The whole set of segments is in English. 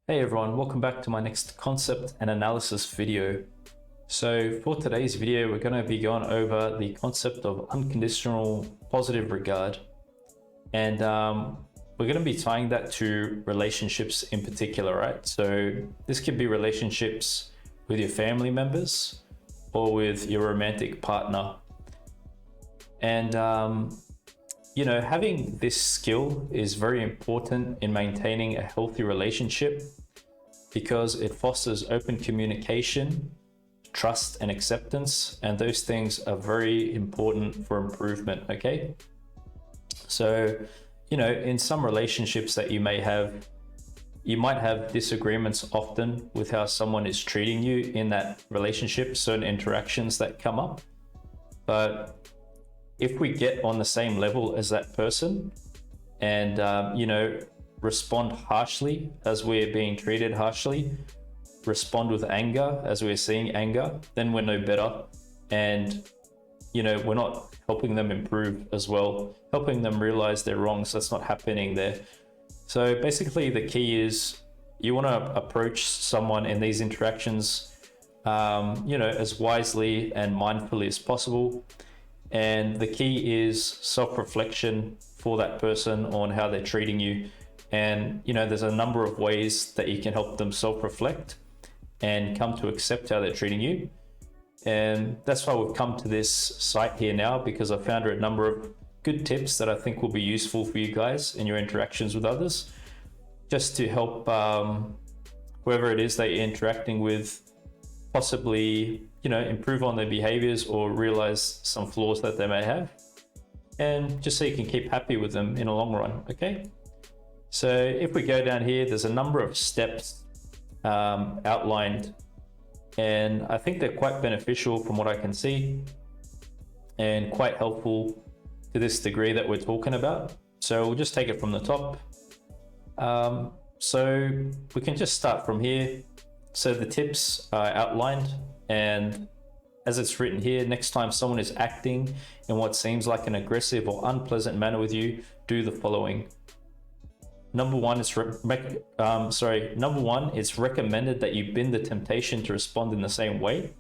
Hey everyone, welcome back to my next concept and analysis video. So for today's video, we're going to be going over the concept of unconditional positive regard. And we're going to be tying that to relationships in particular, right? So this could be relationships with your family members or with your romantic partner. And having this skill is very important in maintaining a healthy relationship because it fosters open communication, trust, and acceptance. And those things are very important for improvement, okay? So, in some relationships that you might have disagreements often with how someone is treating you in that relationship, certain interactions that come up. But if we get on the same level as that person and, respond harshly as we're being treated harshly, respond with anger as we're seeing anger, then we're no better. And, we're not helping them improve as well, helping them realize they're wrong. So that's not happening there. So basically the key is you want to approach someone in these interactions, as wisely and mindfully as possible. And the key is self-reflection for that person on how they're treating you. And, there's a number of ways that you can help them self-reflect and come to accept how they're treating you. And that's why we've come to this site here now, because I found a number of good tips that I think will be useful for you guys in your interactions with others, just to help whoever it is that you're interacting with possibly, improve on their behaviors or realize some flaws that they may have, and just so you can keep happy with them in the long run, okay? So if we go down here, there's a number of steps outlined, and I think they're quite beneficial from what I can see and quite helpful to this degree that we're talking about. So we'll just take it from the top. So we can just start from here. So the tips are outlined, and as it's written here, next time someone is acting in what seems like an aggressive or unpleasant manner with you, do the following. Number one, it's recommended that you bend the temptation to respond in the same way.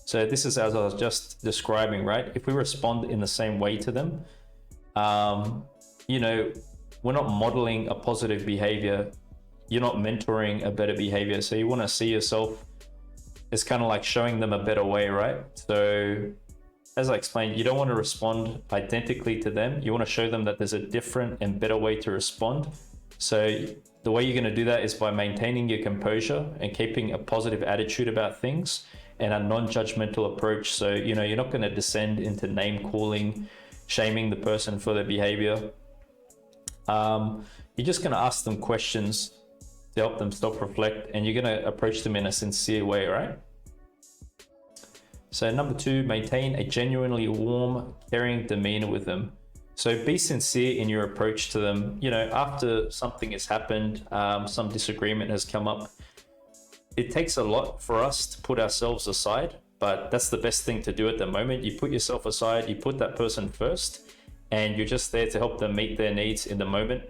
So this is as I was just describing, right? If we respond in the same way to them, we're not modeling a positive behavior. You're not mentoring a better behavior. So you want to see yourself as kind of like showing them a better way, right? So as I explained, you don't want to respond identically to them. You want to show them that there's a different and better way to respond. So the way you're going to do that is by maintaining your composure and keeping a positive attitude about things and a non-judgmental approach. So, you're not going to descend into name calling, shaming the person for their behavior. You're just going to ask them questions to help them self-reflect, and you're going to approach them in a sincere way, right? So number two, maintain a genuinely warm, caring demeanor with them. So be sincere in your approach to them. After something has happened, some disagreement has come up, it takes a lot for us to put ourselves aside, but that's the best thing to do at the moment. You put yourself aside, you put that person first, and you're just there to help them meet their needs in the moment.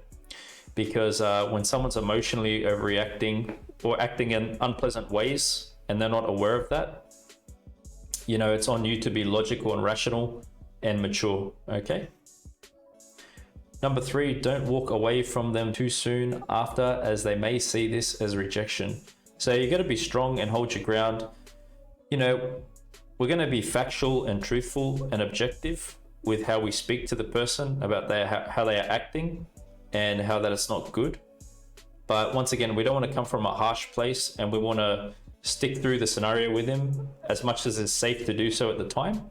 Because when someone's emotionally overreacting or acting in unpleasant ways and they're not aware of that, it's on you to be logical and rational and mature, okay? Number three, don't walk away from them too soon after, as they may see this as rejection. So you got to be strong and hold your ground. We're going to be factual and truthful and objective with how we speak to the person about how they are acting and how that it's not good. But once again, we don't want to come from a harsh place, and we want to stick through the scenario with him as much as it's safe to do so at the time.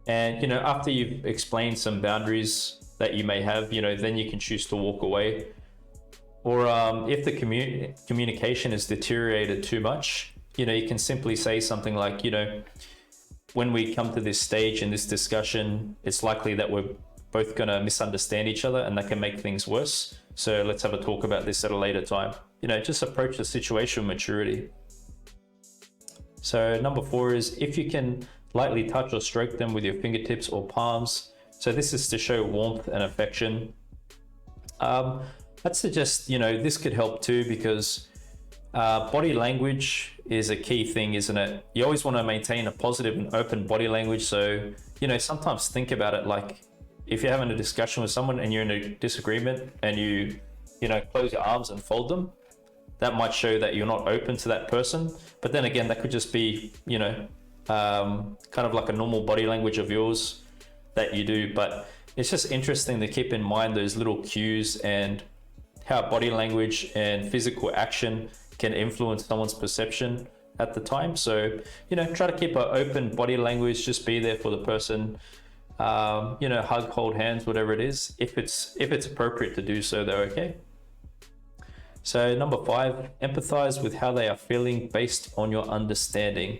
And, after you've explained some boundaries that you may have, then you can choose to walk away. Or if the communication is deteriorated too much, you can simply say something like, when we come to this stage in this discussion, it's likely that we're both going to misunderstand each other, and that can make things worse. So let's have a talk about this at a later time. Just approach the situation with maturity. So number four is, if you can lightly touch or stroke them with your fingertips or palms. So this is to show warmth and affection. I'd suggest, this could help too, because Body language is a key thing, isn't it? You always want to maintain a positive and open body language. So, sometimes think about it like if you're having a discussion with someone and you're in a disagreement and you close your arms and fold them, that might show that you're not open to that person. But then again, that could just be, kind of like a normal body language of yours that you do. But it's just interesting to keep in mind those little cues and how body language and physical action can influence someone's perception at the time. So, try to keep an open body language, just be there for the person, hug, hold hands, whatever it is, if it's appropriate to do so though, okay? So number 5, empathize with how they are feeling based on your understanding.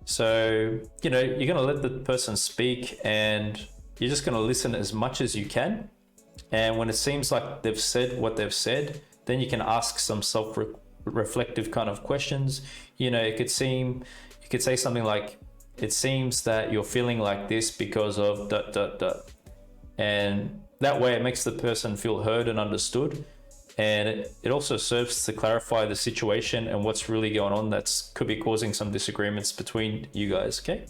So, you're going to let the person speak and you're just going to listen as much as you can. And when it seems like they've said what they've said, then you can ask some self-reflective kind of questions. You could say something like, it seems that you're feeling like this because of ... And that way it makes the person feel heard and understood. And it also serves to clarify the situation and what's really going on that's could be causing some disagreements between you guys, okay?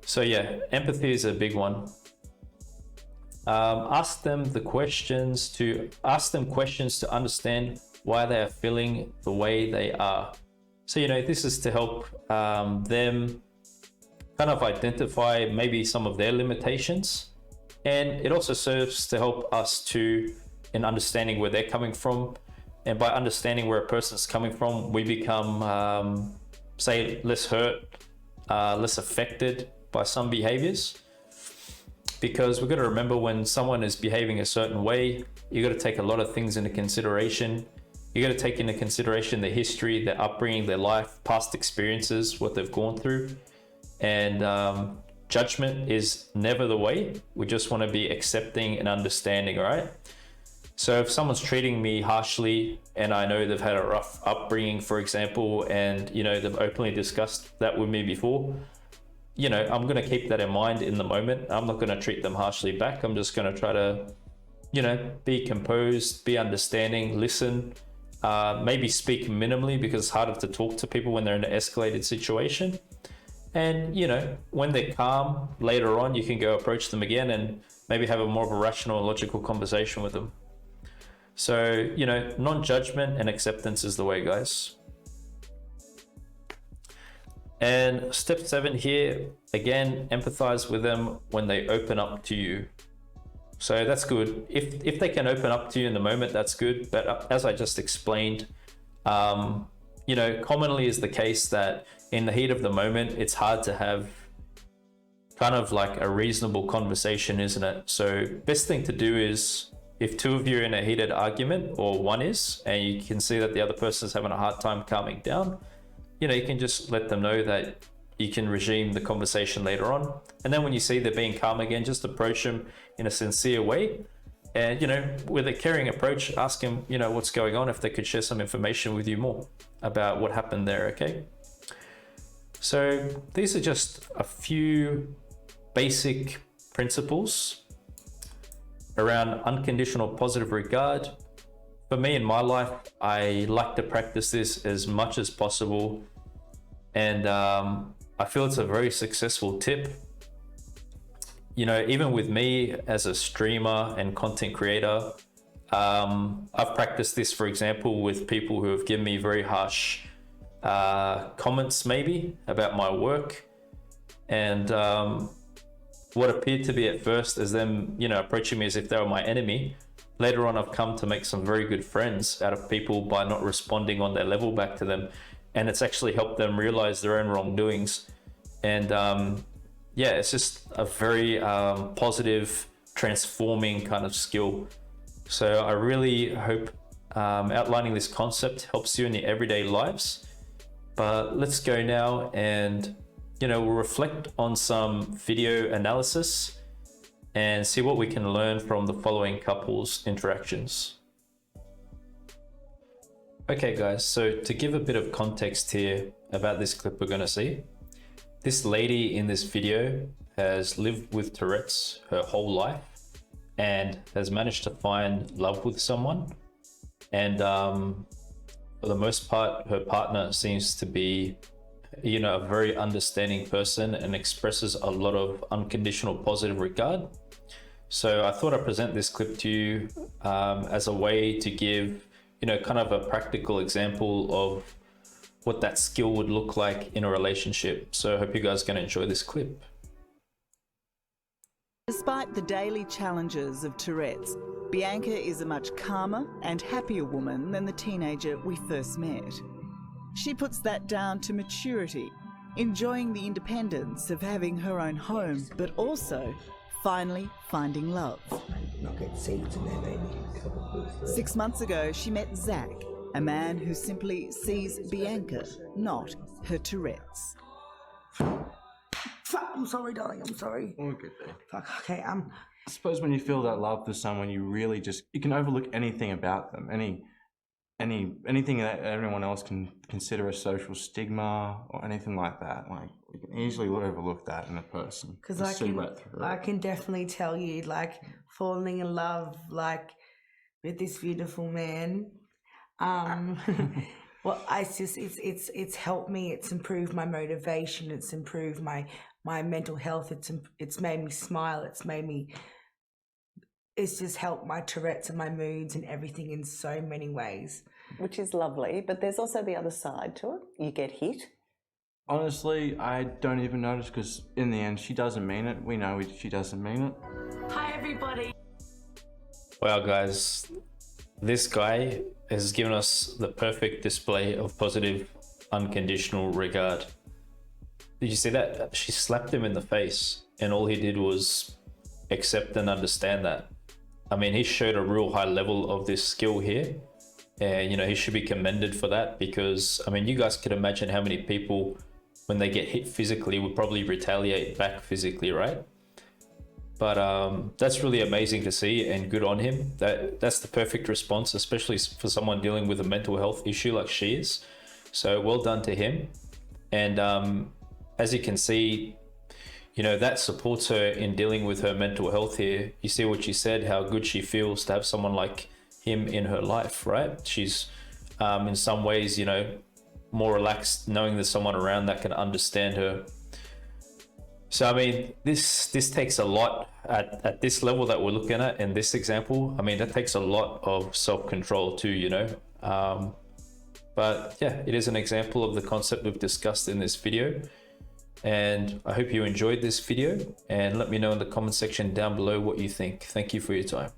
So yeah, empathy is a big one. Ask them questions to understand why they are feeling the way they are. So, this is to help them kind of identify maybe some of their limitations. And it also serves to help us in understanding where they're coming from. And by understanding where a person's coming from, we become, say, less hurt, less affected by some behaviors. Because we've got to remember, when someone is behaving a certain way, you got to take a lot of things into consideration. You got to take into consideration their history, their upbringing, their life, past experiences, what they've gone through. And judgment is never the way. We just want to be accepting and understanding, all right? So if someone's treating me harshly and I know they've had a rough upbringing, for example, and they've openly discussed that with me before, I'm going to keep that in mind in the moment. I'm not going to treat them harshly back. I'm just going to try to, be composed, be understanding, listen, maybe speak minimally, because it's harder to talk to people when they're in an escalated situation. And, when they're calm later on, you can go approach them again and maybe have a more of a rational and logical conversation with them. So, non-judgment and acceptance is the way, guys. And step 7 here, again, empathize with them when they open up to you. So that's good. If they can open up to you in the moment, that's good. But as I just explained, commonly is the case that in the heat of the moment, it's hard to have kind of like a reasonable conversation, isn't it? So best thing to do is, if 2 of you are in a heated argument, or one is, and you can see that the other person is having a hard time calming down, you can just let them know that you can resume the conversation later on. And then when you see they're being calm again, just approach them in a sincere way. And, with a caring approach, ask them, what's going on, if they could share some information with you more about what happened there, okay? So these are just a few basic principles around unconditional positive regard. For me in my life, I like to practice this as much as possible. And I feel it's a very successful tip. Even with me as a streamer and content creator, I've practiced this, for example, with people who have given me very harsh comments maybe about my work. And what appeared to be at first as them, approaching me as if they were my enemy, later on I've come to make some very good friends out of people by not responding on their level back to them. And it's actually helped them realize their own wrongdoings. And it's just a very positive, transforming kind of skill. So I really hope outlining this concept helps you in your everyday lives. But let's go now and, we'll reflect on some video analysis and see what we can learn from the following couples' interactions. Okay guys, so to give a bit of context here about this clip we're going to see, this lady in this video has lived with Tourette's her whole life and has managed to find love with someone. And for the most part, her partner seems to be, you know, a very understanding person and expresses a lot of unconditional positive regard. So I thought I'd present this clip to you as a way to give, you know, kind of a practical example of what that skill would look like in a relationship. So I hope you guys are going to enjoy this clip. Despite the daily challenges of Tourette's, Bianca is a much calmer and happier woman than the teenager we first met. She puts that down to maturity, enjoying the independence of having her own home, but also finally finding love. 6 months ago, she met Zach, a man who simply sees Bianca, not her Tourette's. Fuck, I'm sorry, darling, I'm sorry. All good there. Fuck, okay, I suppose when you feel that love for someone, you really you can overlook anything about them, anything that everyone else can consider a social stigma or anything like that. Like, you can easily overlook that in a person. Because I can definitely tell you, like, falling in love, like, with this beautiful man. Well, it's helped me. It's improved my motivation. It's improved my mental health. It's made me smile. It's just helped my Tourette's and my moods and everything in so many ways. Which is lovely, but there's also the other side to it. You get hit. Honestly, I don't even notice, because in the end, she doesn't mean it. We know she doesn't mean it. Hi, everybody. Wow, guys, this guy has given us the perfect display of positive, unconditional regard. Did you see that? She slapped him in the face, and all he did was accept and understand that. I mean, he showed a real high level of this skill here, and you know, he should be commended for that, because I mean, you guys could imagine how many people, when they get hit physically, would probably retaliate back physically, right? But that's really amazing to see, and good on him. That's the perfect response, especially for someone dealing with a mental health issue like she is. So well done to him. And as you can see, you know, that supports her in dealing with her mental health here. You see what she said, how good she feels to have someone like him in her life, right? She's in some ways, you know, more relaxed knowing there's someone around that can understand her. So I mean, this takes a lot at this level that we're looking at in this example. I mean, that takes a lot of self-control too, you know. But yeah, it is an example of the concept we've discussed in this video. And I hope you enjoyed this video, and let me know in the comment section down below what you think. Thank you for your time.